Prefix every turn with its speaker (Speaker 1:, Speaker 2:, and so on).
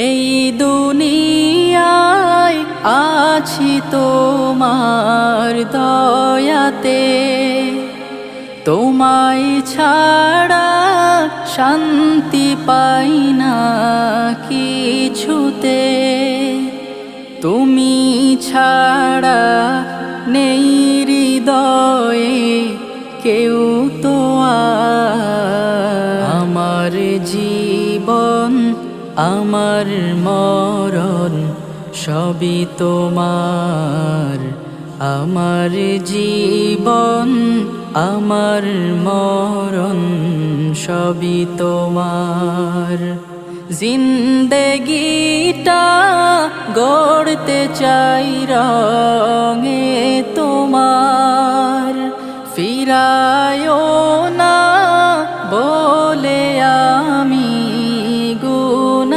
Speaker 1: এই দুনিয়ায় আছি তোমার দয়াতে, তোমায় ছাড়া শান্তি পাই না কিছুতে। তুমি ছাড়া নেই হৃদয়ে কেউ তো আমার জীবন আমার মরণ সবই তোমার। আমার জীবন আমার মরণ সবই তোমার। জিন্দেগিটা গড়তে চাই রঙে তোমার, ফিরায়ো